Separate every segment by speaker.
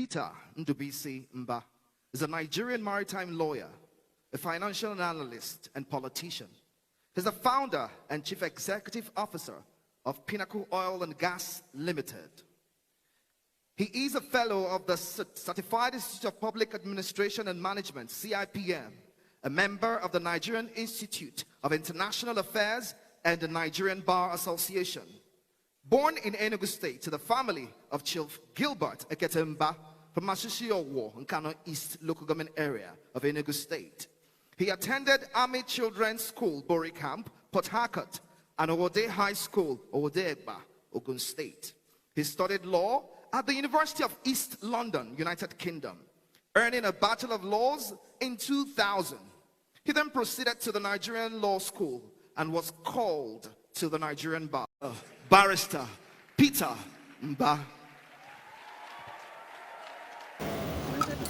Speaker 1: Peter Ndubisi Mbah is a Nigerian maritime lawyer, a financial analyst, and politician. He's the founder and chief executive officer of Pinnacle Oil and Gas Limited. He is a fellow of the Certified Institute of Public Administration and Management, CIPM, a member of the Nigerian Institute of International Affairs and the Nigerian Bar Association. Born in Enugu State to the family of Chief Gilbert Mbah from Mashishiyowo in Kano East local government area of Enugu State. He attended Army Children's School, Bori Camp, Port Harcourt, and Owode High School, Owode Egba, Ogun State. He studied law at the University of East London, United Kingdom, earning a Bachelor of Laws in 2000. He then proceeded to the Nigerian Law School and was called to the Nigerian Bar. Barrister Peter Mbah.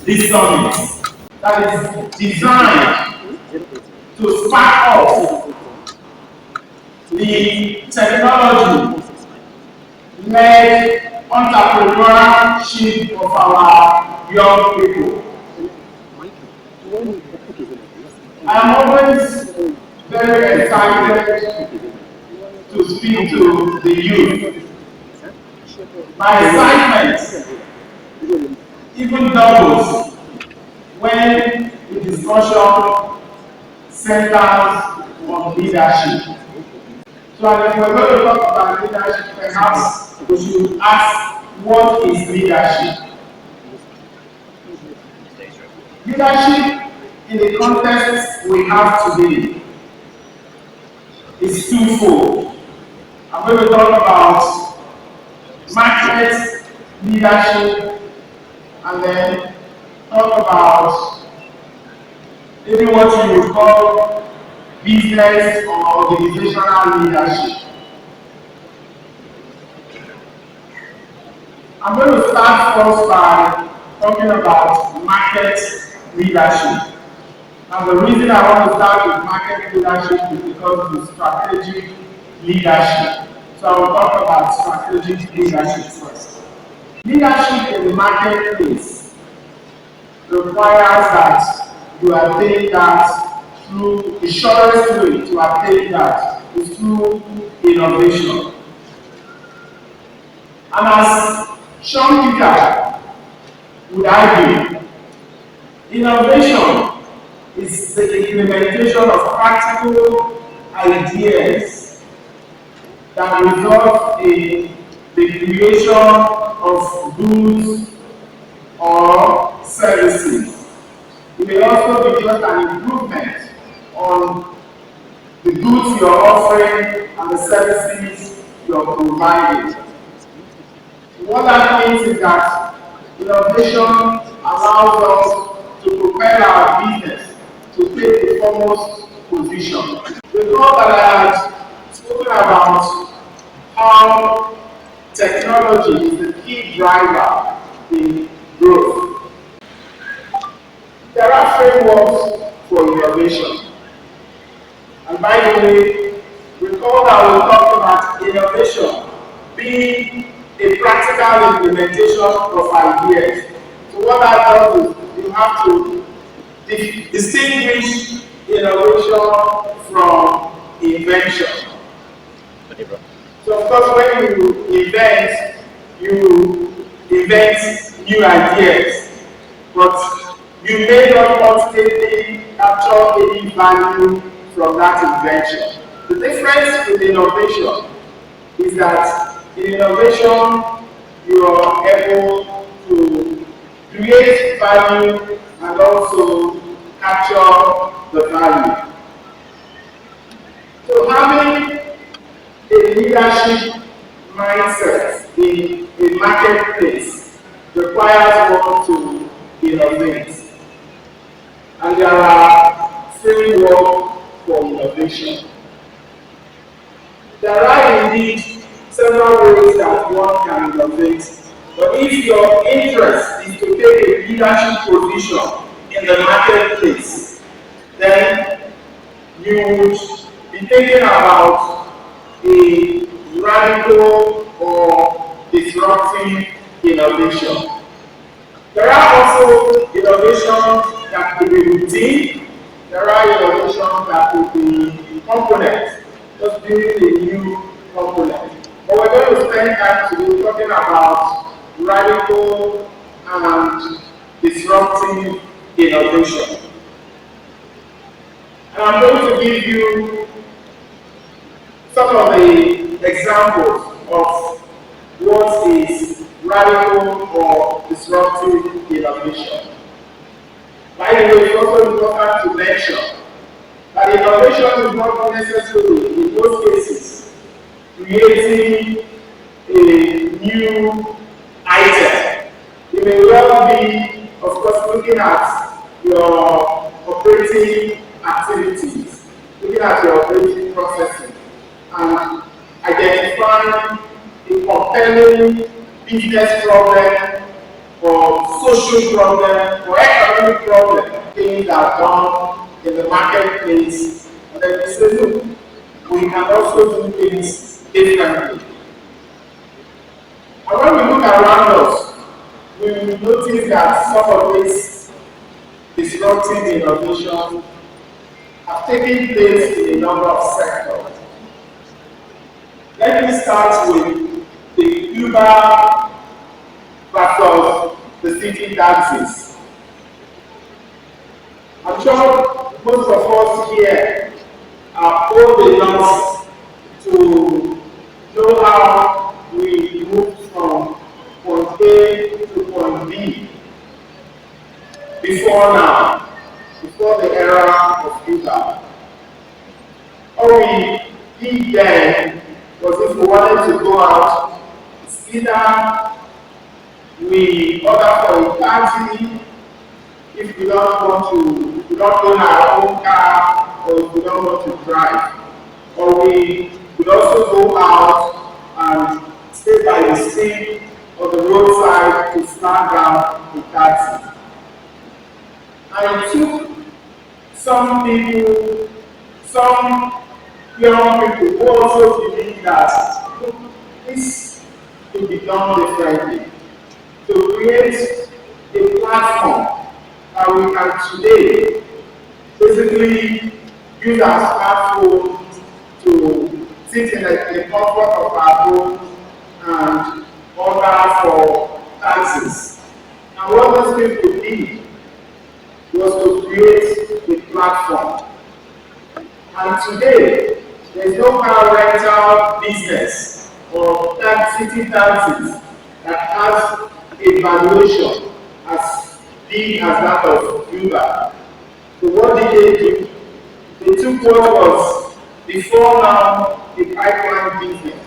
Speaker 2: This summit that is designed to spark up the technology-led entrepreneurship of our young people. I'm always very excited to speak to the youth. My excitement even doubles when the discussion centers on leadership. So if we're going to talk about leadership, perhaps we should ask, what is leadership? Leadership in the context we have today is twofold. I'm going to talk about market leadership and then talk about maybe what you would call business or organizational leadership. I'm going to start first by talking about market leadership. And the reason I want to start with market leadership is because of strategic leadership. So I will talk about strategic leadership first. Leadership in the marketplace requires that you attain that through the shortest way to attain that is through innovation. And as Sean Peter would argue, innovation is the implementation of practical ideas that result in the creation of goods or services. It may also be just an improvement on the goods you are offering and the services you are providing. What that means is that innovation allows us to propel our business to take the foremost position. Before that, I had spoken about how technology is the key driver in growth. There are frameworks for innovation. And by the way, recall that we talked about innovation being a practical implementation of ideas. So what that does is you have to distinguish innovation from invention. So of course when you invent new ideas, but you may not ultimately capture any value from that invention. The difference with innovation is that in innovation you are able to create value and also capture the value. So having a leadership mindset in a marketplace requires one to innovate. And there are frameworks for innovation. There are indeed several ways that one can innovate. But if your interest is to take a leadership position in the marketplace, then you would be thinking about a radical or disruptive innovation. There are also innovations that could be routine. There are innovations that could be components, just building a new component. But we're going to spend time today talking about radical and disruptive innovation. And I'm going to give you some of the examples of what is radical or disruptive innovation. By the way, it's also important to mention that innovation is not necessarily, in most cases, creating a new item. It may well be, of course, looking at your operating activities, looking at your operating processes, and identifying a compelling business problem or social problem or economic problem, things that are done in the marketplace, and then we say, look, we can also do things differently. And when we look around us, we will notice that some of these disruptive innovations have taken place in a number of sectors. Let me start with the Uber versus the city taxis. I'm sure most of us here are old enough to know how we moved from point A to point B before now, before the era of Uber. All we did then was if we wanted to go out, it's either we order for a taxi if we don't want to, if we don't own our own car, or if we don't want to drive. Or we could also go out and stay by the street or the roadside to flag down a taxi. And it took some people, some young people who also believe that this could be done differently, to create a platform that we can today basically use our smartphone to sit in the comfort of our home and order for taxis. And what those people did was to create a platform. And today, there is no car rental business or city taxis that has a valuation as big as that of Uber. So what did they do? They took what was before now a pipeline business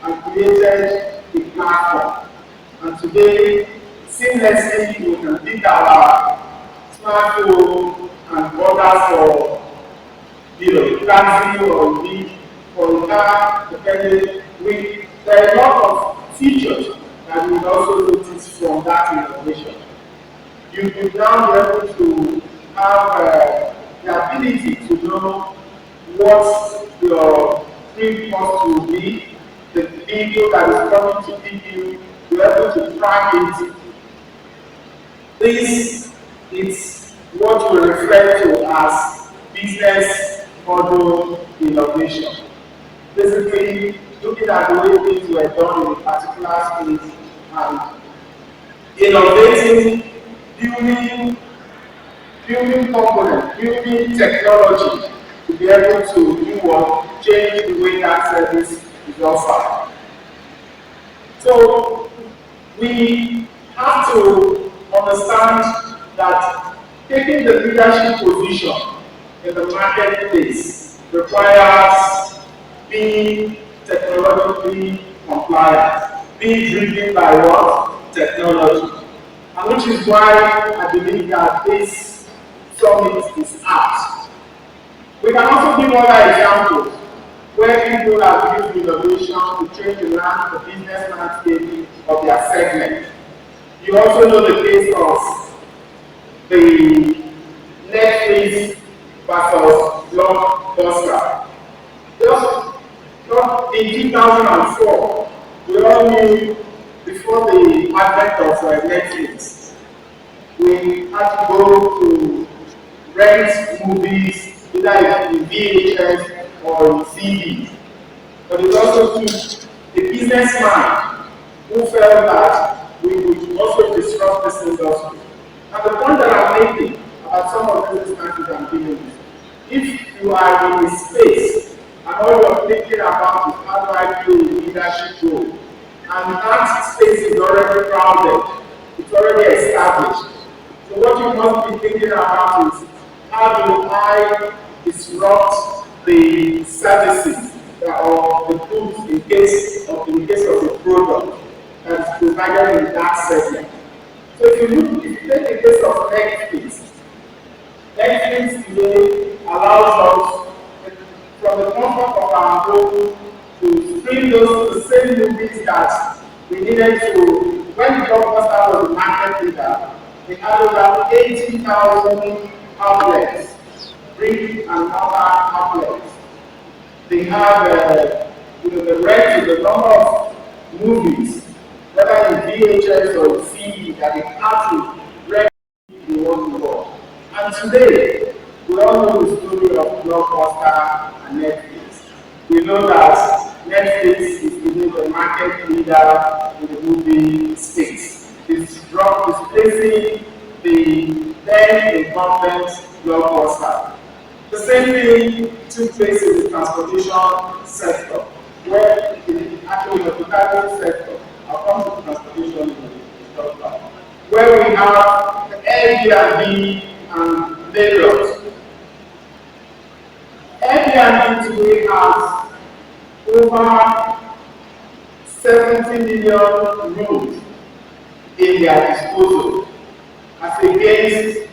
Speaker 2: and created a platform. And today, seamlessly, we can pick our smartphone and order for taxi or leave for a car, depending. There are a lot of features that we also notice from that innovation. You will now be able to have the ability to know what your trip cost will be, the vehicle that is coming to pick you, you're able to track it. This is what we refer to as business model innovation. Basically, looking at the way things were done in a particular space and innovating, building components, building technology to be able to do what, change the way that service is offered. So we have to understand that taking the leadership position in the marketplace requires being technologically compliant, being driven by what? Technology. And which is why I believe that this summit is apt. We can also give other examples where people have used innovation to change the business landscape of their segment. You also know the case of the Netflix versus Blockbuster. Just in 2004, we all knew before the advent of Netflix we had to go to rent movies, either in VHS or in CDs. But it also took a businessman who felt that we would also disrupt this industry. And the point that I'm making about some of these instances I'm giving is, if you are in a space and all you're thinking about is how do I do leadership role, and that space is already crowded, it's already established. So what you must be thinking about is, how do I disrupt the services or the goods in case of a product that's provided in that segment. So if you take the case of Netflix today allows us from the comfort of our home to stream those the same movies that we needed to. When the blockbuster was the market leader, they had over 80,000 outlets, brick and mortar outlets. They have the rent, the number of movies, whether in VHS or CD, that they have to rent if they want to watch. And today, we all know the story of Blockbuster and Netflix. We know that Netflix is the market leader in the movie space. It's displacing the then incumbent Blockbuster. The same thing took place in the transportation sector, where actually in the hospitality sector, I'll come to transportation in the short time, where we have Airbnb and Marriott. Airbnb today has over 70 million rooms in their disposal, as against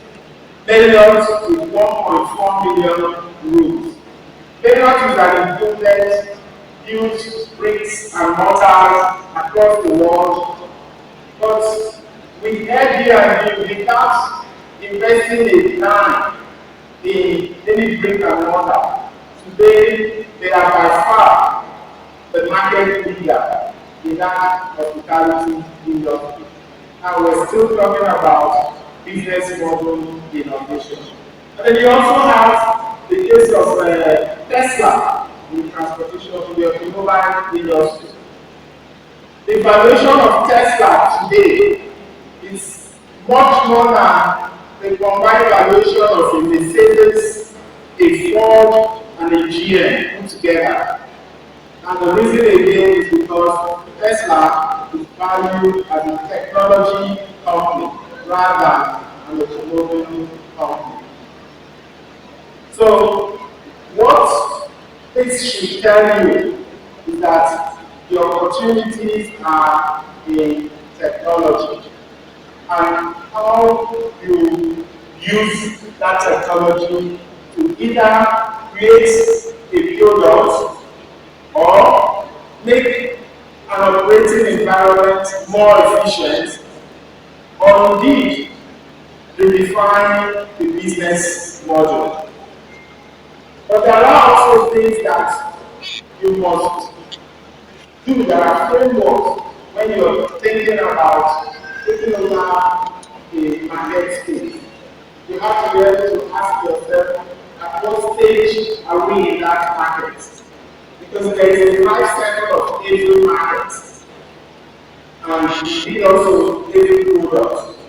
Speaker 2: Marriott with 1.4 million rooms. Marriott is an improvement built bricks and mortar across the world, but with Airbnb, without investing a dime in any brick and mortar, today they are by far the market leader in that hospitality industry. And we're still talking about business model innovation. And then you also have the case of Tesla in transportation in the automobile industry. The valuation of Tesla today is much more than the combined valuation of a Mercedes, a Ford, and a GM put together. And the reason again is because Tesla is valued as a technology company rather than an automobile company. So what this should tell you is that the opportunities are in technology, and how you use that technology to either create a product or make an operating environment more efficient, or indeed redefine the business model. But there are also things that you must do, that are frameworks when you're thinking about taking over a market space. You have to be able to ask yourself, at what stage are we in that market? Because there is a life cycle of every market, and we also every product.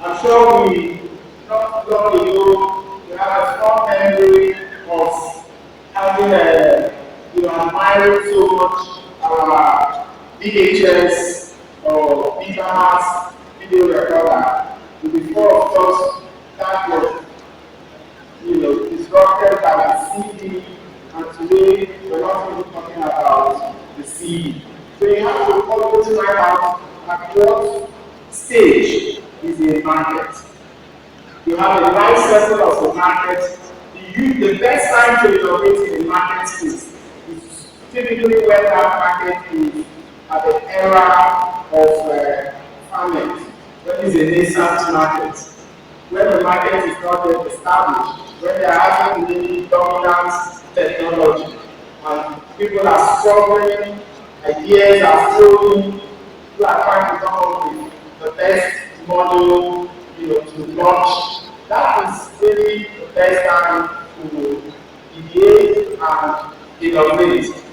Speaker 2: I'm sure we not long ago we have a strong memory of having admiring so much our VHS or Betamax video recorder. Before, of course, that was disrupted by the CD, and today we're not even talking about the CD. So you have to always find out at what stage is a market. You have the life cycle of the market. The best time to innovate in the market space is typically when that market is at the era of farming, when it's a nascent market, when the market is not yet established, when there hasn't been any dominant technology, and people are struggling, ideas are flowing, people are trying to come up with the best model, to launch. That is really the best time to ideate and innovate.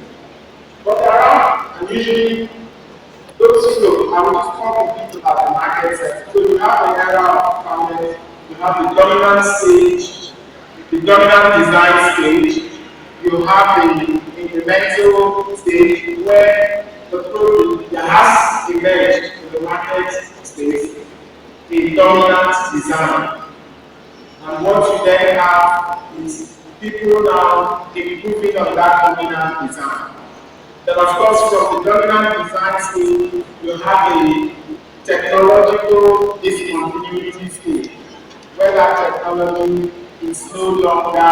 Speaker 2: But there are usually those I will just talk a bit about the market sector. So you have the era of founders, you have the dominant stage, the dominant design stage, you have the incremental stage where the product that has emerged in the market space, a dominant design. And what you then have is people now improving on that dominant design. Then of course from the dominant design stage, you have a technological discontinuity stage, where that technology is no longer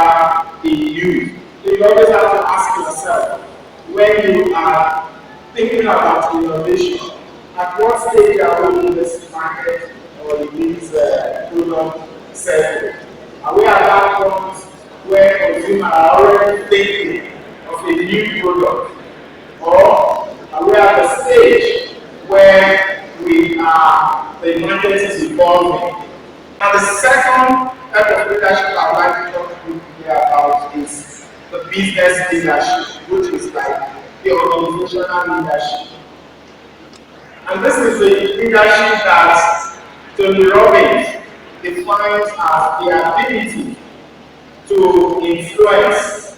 Speaker 2: in use. So you always have to ask yourself, when you are thinking about innovation, at what stage are we in this market or in this product sector? Are we at that point where consumers are already thinking of a new product? Or are we at the stage where the market is evolving? And the second type of leadership I would like to talk to you today about is the business leadership, which is like the organizational leadership. And this is the leadership that Tony Robbins defines as the ability to influence,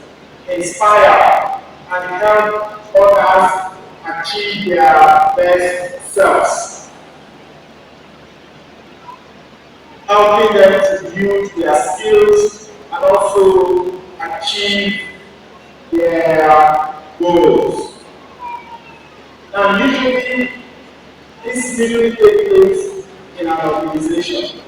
Speaker 2: inspire, and help others achieve their best selves, helping them to use their skills and also achieve their goals. And usually, this usually takes place in an organization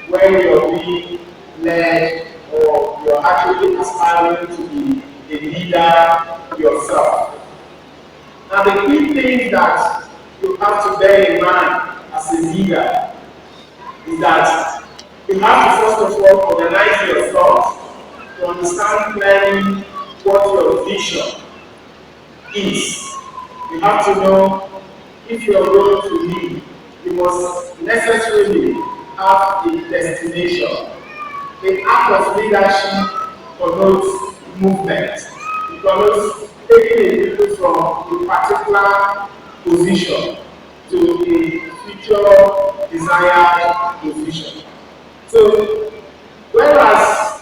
Speaker 2: where you're being led or you're actually aspiring to be a leader yourself. Now the key thing that you have to bear in mind as a leader is that you have to first of all organize your thoughts to understand clearly what your vision is. You have to know if you're going to lead, you must necessarily have a destination. The act of leadership connotes movement. It connotes taking people from a particular position to a future desired position. So, whereas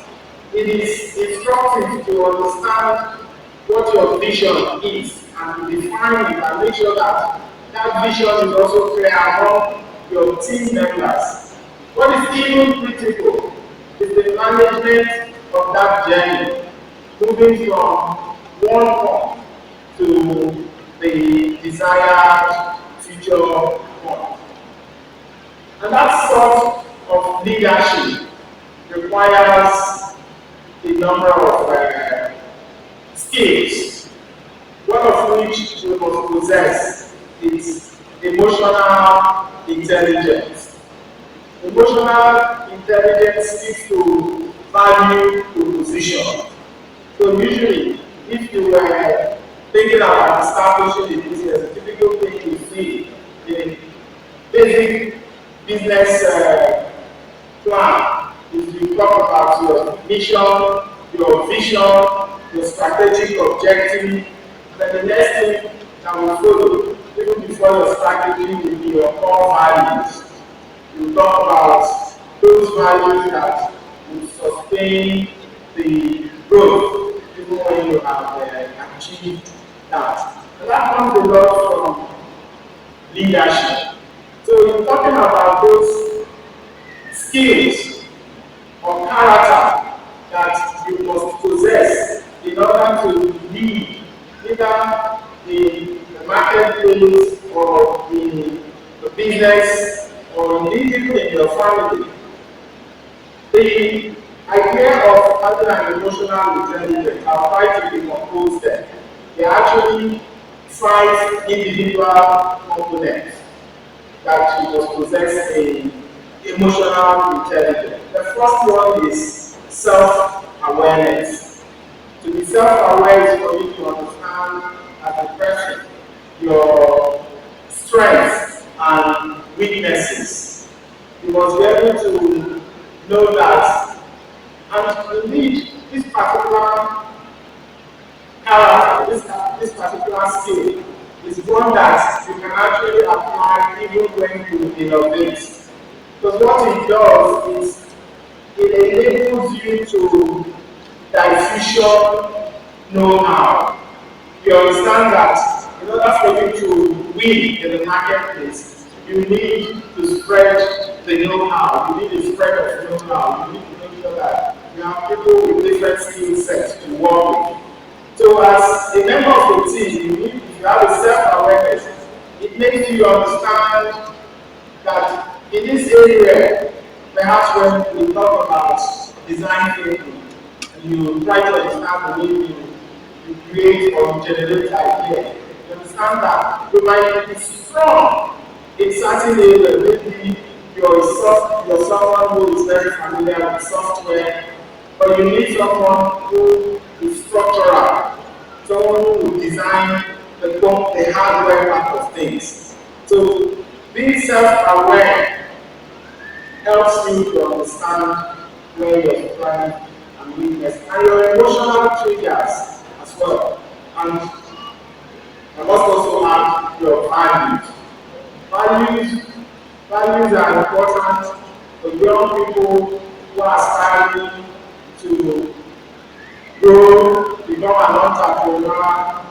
Speaker 2: it is instructive to understand what your vision is and to define it and make sure that that vision is also clear among your team members. What is even critical is the management of that journey, moving from one point to the desired future point. And that sort of leadership requires a number of skills, one of which we must possess is emotional intelligence. Emotional intelligence speaks to value proposition. So usually, if you were thinking about establishing a business, a typical thing you see in basic business plan is you talk about your mission, your vision, your strategic objective, and then the next thing that will follow, even before your strategy, will be your core values. You talk about those values that will sustain the growth even when you have achieved that. And that comes a lot from leadership. So you're talking about those skills or character that you must possess in order to lead either in the marketplace or in the business or even in your family. The idea of having an emotional intelligence, I'll try to decompose them. There are actually 5 individual components that you must possess in emotional intelligence. The first one is self-awareness. To be self-aware is for you to understand as a person your strengths and weaknesses. You must be able to know that. And indeed, this particular character, this particular skill, is one that you can actually apply even when you innovate. Because what it does is it enables you to diffusion know-how. You understand that in order for you to win in the marketplace, you need to spread the know-how. You need a spread of know-how. You need to make sure that you have people with different skill sets to work with. So as a member of the team, if you have a self-awareness, it makes you understand that in this area, perhaps when we talk about design thinking, you try to understand the way you create or generate ideas. You understand that you might be strong in certain areas. Maybe you're someone who is very familiar with software, but you need someone who is structural, someone who will design the hardware part of things. So being self-aware helps you to understand where your strength and weakness and your emotional triggers as well. And I must also have your values. Values are important for young people who are starting to grow, become an entrepreneur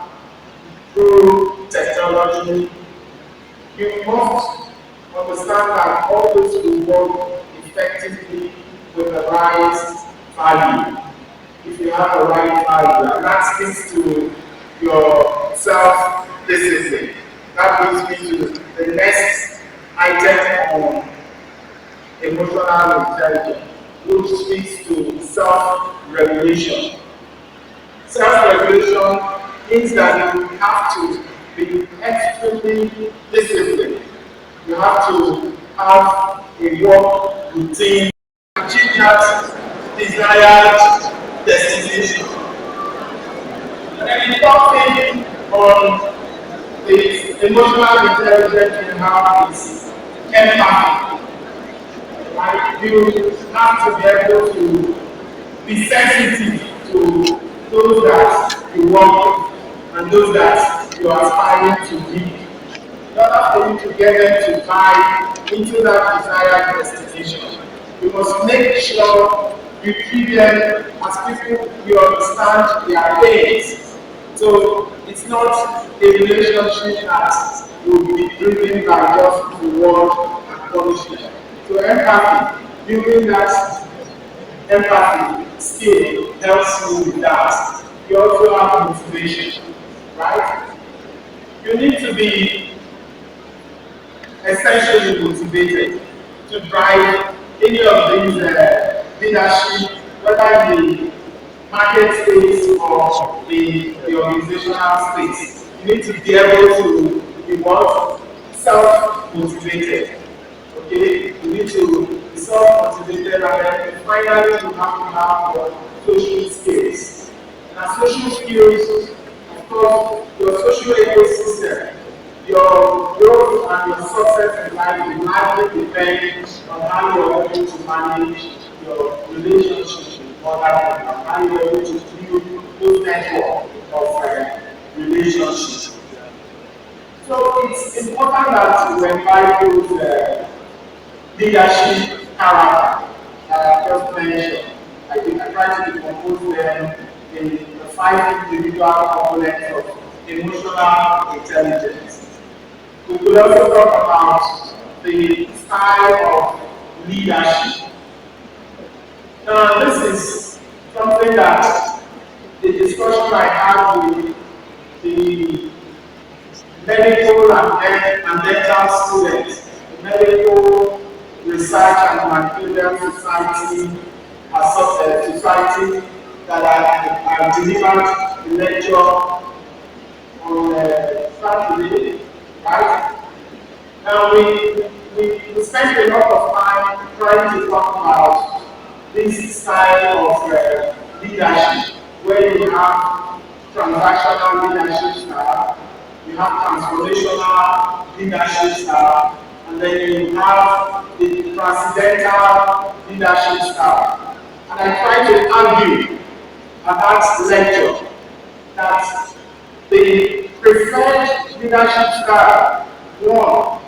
Speaker 2: through technology. You must understand that all this will work effectively with the right value. If you have the right value, and that speaks to your self-discipline. That brings me to the next item on emotional intelligence, which speaks to self-regulation. Self-regulation means that you have to be extremely disciplined. You have to have a work routine, achieve that desired destination. And the third thing on the emotional intelligence you have is empathy. Right? You have to be able to be sensitive to those that you work with and those that you are aspiring to be. In order for you to get them to buy into that desired destination, you must make sure you treat them as people you understand their pains. So it's not a relationship that will be driven by just reward and punishment. So empathy, building that empathy skill helps you with that. You also have motivation, right? You need to be essentially motivated to drive any of these leadership, whether in the market space or the organizational space. You need to be able to be what? Self-motivated. Okay? You need to be self-motivated, and then finally you have to have your social skills. And social skills, of course, your social ecosystem, your growth and your success in life will largely depend on how you are able to manage your relationships with other people, and how you are able to build those network of relationships. So it's important that you invite those leadership character that I just mentioned. I try to decompose them in the 5 individual components of emotional intelligence. We will also talk about the style of leadership. Now, this is something that the discussion I had with the medical and dental students, the medical research and material society, society that I delivered the lecture on Saturday, right? Now we spent a lot of time trying to talk about this style of leadership, where you have transactional leadership style, you have transformational leadership style, and then you have the transcendental leadership style. And I try to argue at that lecture that the preferred leadership style, one,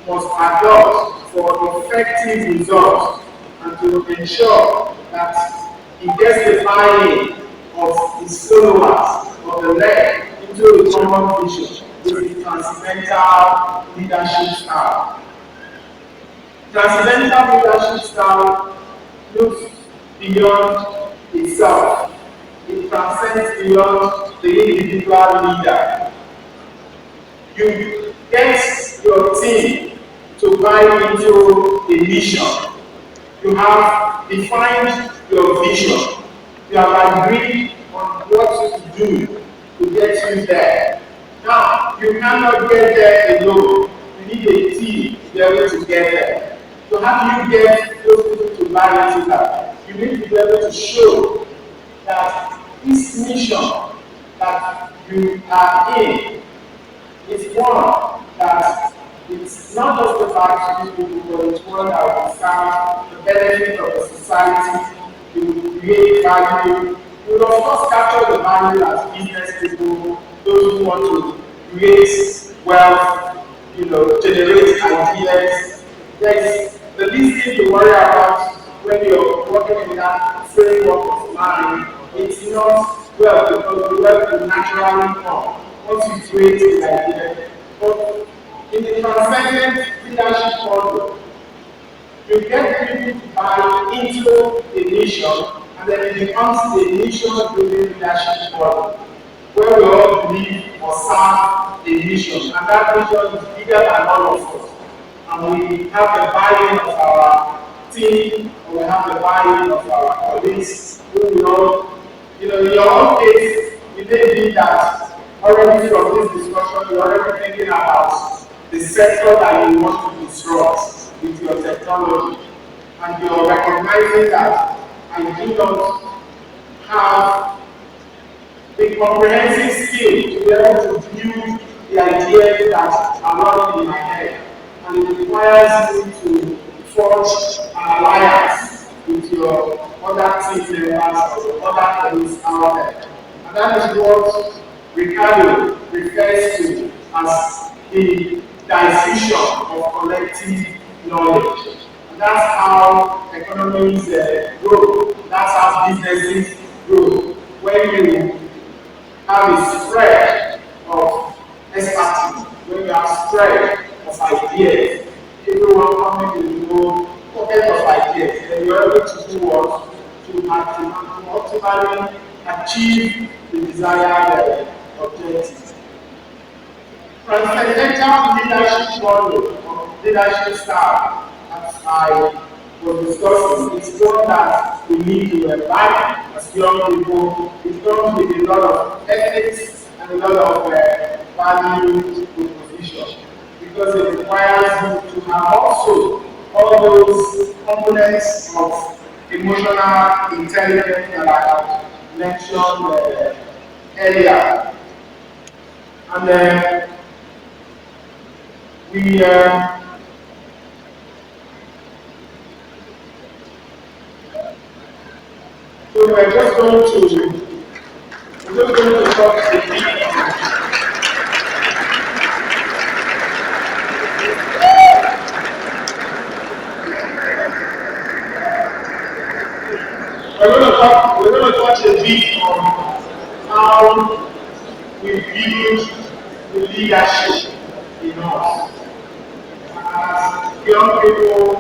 Speaker 2: must adopt for effective results and to ensure that he gets the buy-in of his followers of the leg into a common vision with the transcendental leadership style. Transcendental leadership style looks beyond itself. It transcends beyond the individual leader. You get your team to buy into a mission. You have defined your vision. You have agreed on what to do to get you there. Now, you cannot get there alone. You need a team to be able to get there. So how do you get those people to buy into that? You need to be able to show that this mission that you are in is one that it's not just about these people, but it's one that will serve the benefit of the society. You will create value. You will of course capture the value as business people, those who want to create wealth, generate ideas. There's the least thing to worry about when you're working in that framework of mind. It's not wealth, because the wealth will naturally come once you create an idea. But in the transcendent leadership model, you get people to buy into a mission, and then it becomes a mission-driven leadership model, where we all believe or serve a mission, and that mission is bigger than all of us. And we have the buy-in of our team, or we have the buy-in of our colleagues, who we all, in your own case, it may be that already from this discussion, you're already thinking about the sector that you want to disrupt with your technology, and you're recognizing that I do not have the comprehensive skill to be able to build the ideas that are running in my head, and it requires you to forge an alliance with your other team members or your other colleagues out there. And that is what Ricardo refers to as the diffusion of collective knowledge. And that's how economies grow. That's how businesses grow. When you have a spread of expertise, when you have spread of ideas, everyone coming with no pocket of ideas, then you're able to do what? To optimally achieve the desired objectives. Transcendental leadership model or leadership style, as I was discussing, it's one that we need to embody as young people. It comes with a lot of ethics and a lot of value proposition, because it requires you to have also all those components of emotional intelligence that I have mentioned earlier. And so we're just going to talk a bit. We're going to touch a bit on how we build the leadership in us. Young people,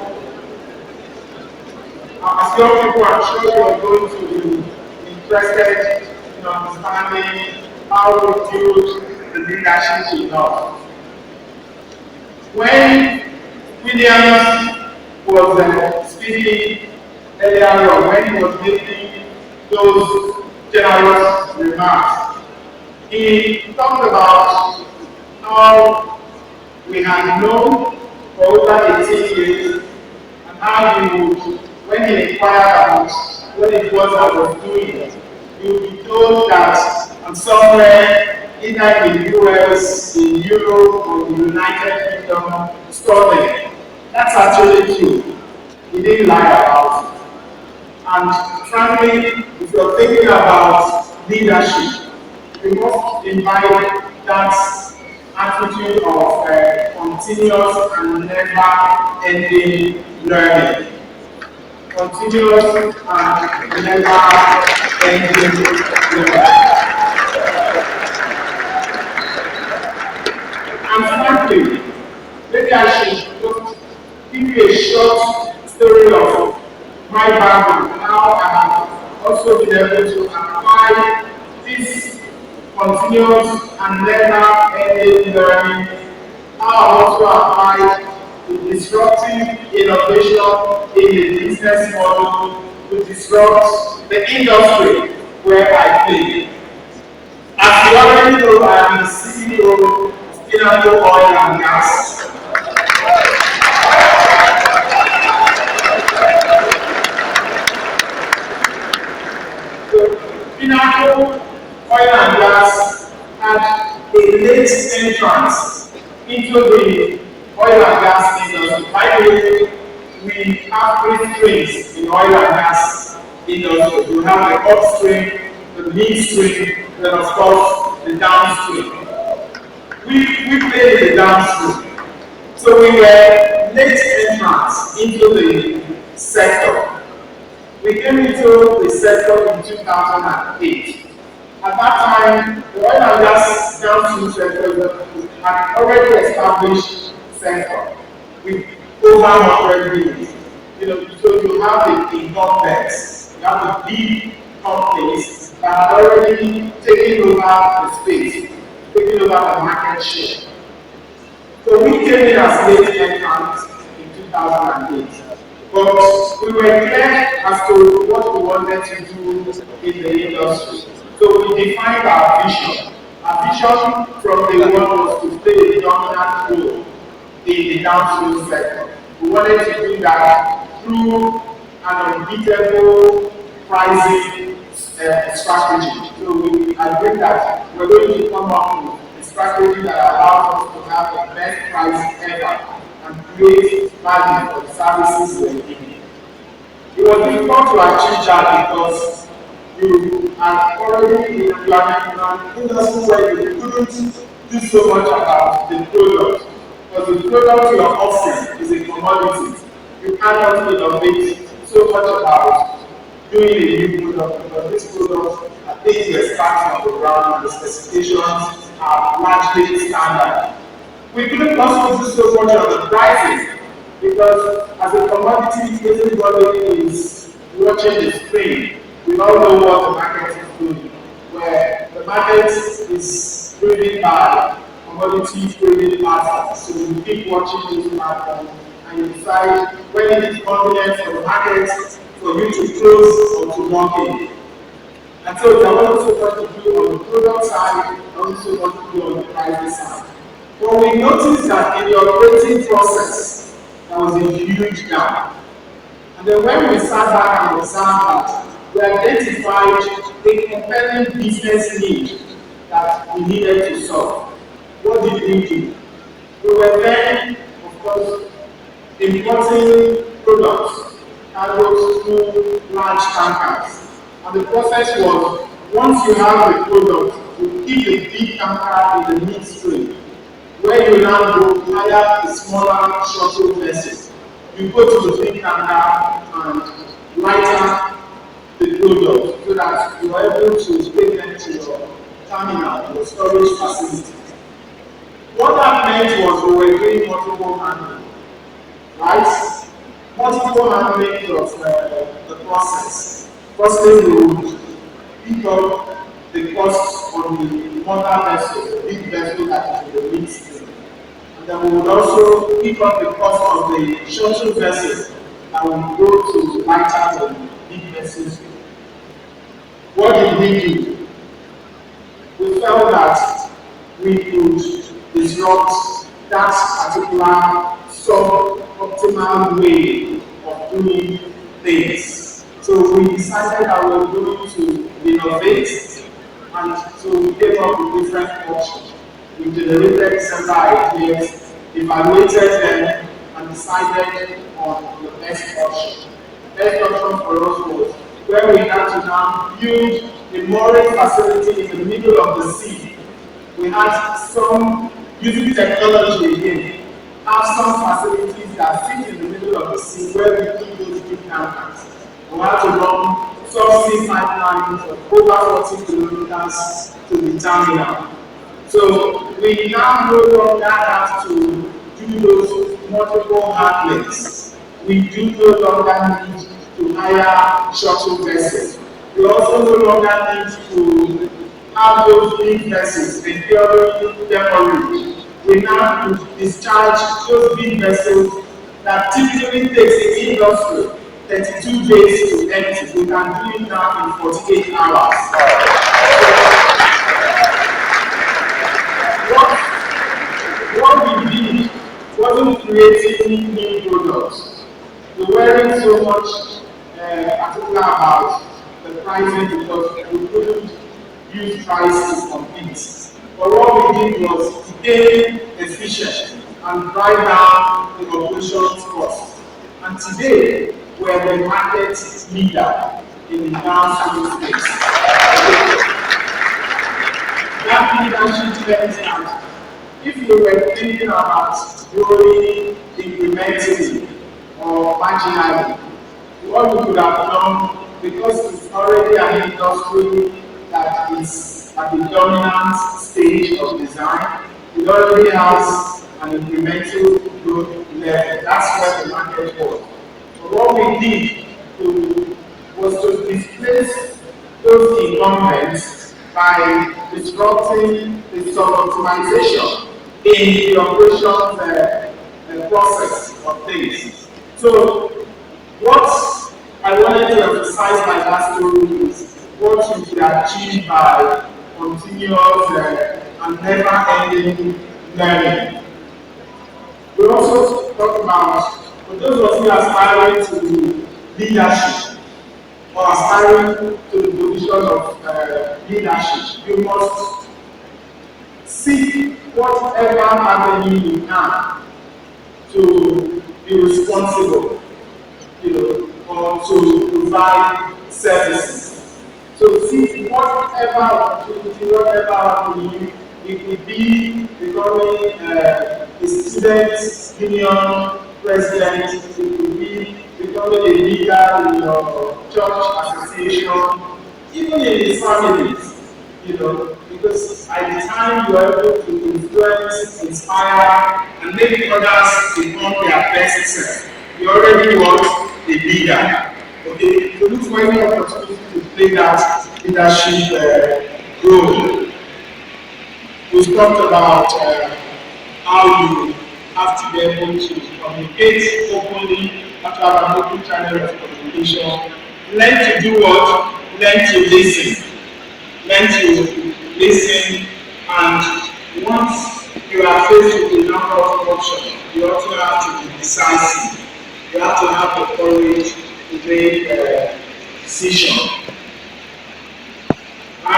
Speaker 2: I'm sure you're going to be interested in understanding how we build the leadership in us. When Williams was speaking earlier on, when he was making those generous remarks, he talked about how we had known for over 18 years, and how he would, when he inquired about what it was I was doing, he would be told that I'm somewhere either in the US, in Europe, or the United Kingdom studying. That's actually true. He didn't lie about it. And frankly, if you're thinking about leadership, you must invite that attitude of continuous and never-ending learning. Continuous and never-ending learning. And frankly, maybe I should just give you a short story of my background, how I have also been able to apply this continuous and never-ending learning, how I also applied the disruptive innovation in the business model to disrupt the industry where I play. As you already know, I am the CEO of Enugu Oil and Gas. So, Enugu Oil and Gas had a late entrance into the oil and gas industry. By the way, we have three streams in oil and gas industry. We have the upstream, the midstream, and then of course the downstream. We played in the downstream. So we were late entrants into the sector. We came into the sector in 2008. At that time, the oil and gas downstream sector was an already established sector with over 100 years. So you have the incumbents, you have the big companies that are already taking over the space, taking over the market share. So we came in as late entrants in 2008. But we were clear as to what we wanted to do in the industry. So we defined our vision. Our vision from day one was to play a dominant role in the downstream sector. We wanted to do that through an unbeatable pricing strategy. So we agreed that we're going to come up with a strategy that allows us to have the best price ever and create value for the services we're giving. It was difficult to achieve that because you are already in an industry where you couldn't do so much about the product. Because the product you are offering is a commodity. You cannot innovate so much about doing a new product because this product are things you start from the ground and the specifications are largely standard. We couldn't also do so much on the pricing because as a commodity, everybody is watching the screen. We all know what the market is doing, where the market is driven by commodity trading platforms. So you keep watching these platforms and you decide when it is convenient for the market for you to close or to lock in. And so there was also what to do on the product side, and also what to do on the pricing side. But we noticed that in the operating process, there was a huge gap. And then when we sat back and observed that, we identified a compelling business need that we needed to solve. What did we do? We were then, of course, importing products that goes through large tankers. And the process was, once you have the product, you keep the big tanker in the midstream. Where you now go hire a smaller shuttle vessel. You go to the big tanker and lighter the product so that you are able to take them to your terminal, your storage facility. What that meant was we were doing multiple handling, right? Multiple handling of the process. Firstly, we would pick up the cost on the mother vessel, the big vessel that is in the midstream. And then we would also pick up the cost of the shuttle vessel that will go to lighter the big vessels. What did we do? We felt that we could disrupt that particular sub-optimal way of doing things. So we decided that we were going to innovate, and so we came up with different options. We generated several ideas, evaluated them, and decided on the best option. Best option for us was where we had to now build a mooring facility in the middle of the sea. We had some, using technology again, have some facilities that sit in the middle of the sea where we do those big tankers. We had to run subsea pipelines of over 40 kilometers to the terminal. So we now no longer have to do those multiple handlings. We do no longer need to hire shuttle vessels. We also no longer need to have those big vessels, the theory demolish. We now discharge those big vessels that typically takes the industry 32 days to empty. We can do it now in 48 hours. What we did wasn't creating new products. We weren't so much particular about the pricing because we couldn't use price to compete. But what we did was to gain efficient and drive down the operations cost. And today, we are the market leader in the downstream space. That leadership meant that if you were thinking about growing incrementally or marginally, what you could have done, because it's already an industry that is at the dominant stage of design, it already has an incremental growth level. That's where the market was. So what we did was to displace those incumbents by disrupting the sub-optimization in the operations process of things. So what I wanted to emphasize by that story is what you can achieve by continuous and never-ending learning. We also talk about, for those of you aspiring to leadership or aspiring to the position of leadership, you must seek whatever avenue you can to be responsible, or to provide services. So see whatever opportunity, whatever avenue, it could be becoming a student union president, it could be becoming a leader in your church association, even in the families, because at the time you are able to influence, inspire, and make others become their best self. You already want a leader. Okay, so look for any opportunity to play that leadership role. We've talked about how you have to be able to communicate openly, have to have an open channel of communication. Learn to do what? Learn to listen. Learn to listen, and once you are faced with a number of options, you also have to be decisive. You have to have the courage to make a decision. I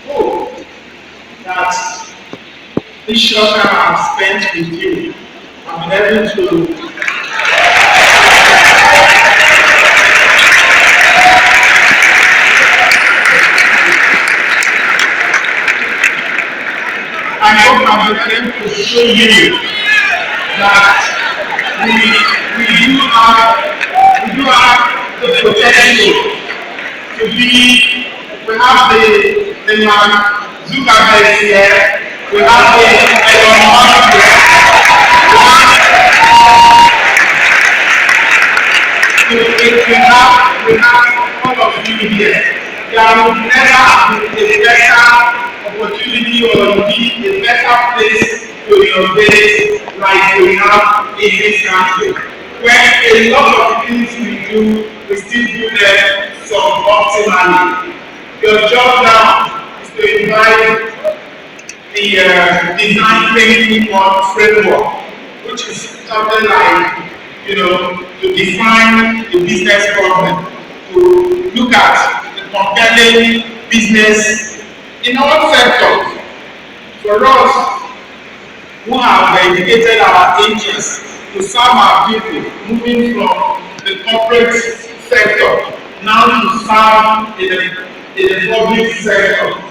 Speaker 2: hope that this short time I've spent with you, I've been able to I hope I've been able to show you that we do have the potential to be. We have the Mark Zuckerberg here, we have the Elon Musk here, we have all of you here. There will never have been a better opportunity or indeed a better place to innovate like we have in this country. When a lot of things we do, we still do them suboptimally. Your job now is to invite the design thinking framework, which is something like, to define the business problem, to look at the compelling business in our sector. For us, who have dedicated our interests to serve our people, moving from the corporate sector now to serve in the public sector.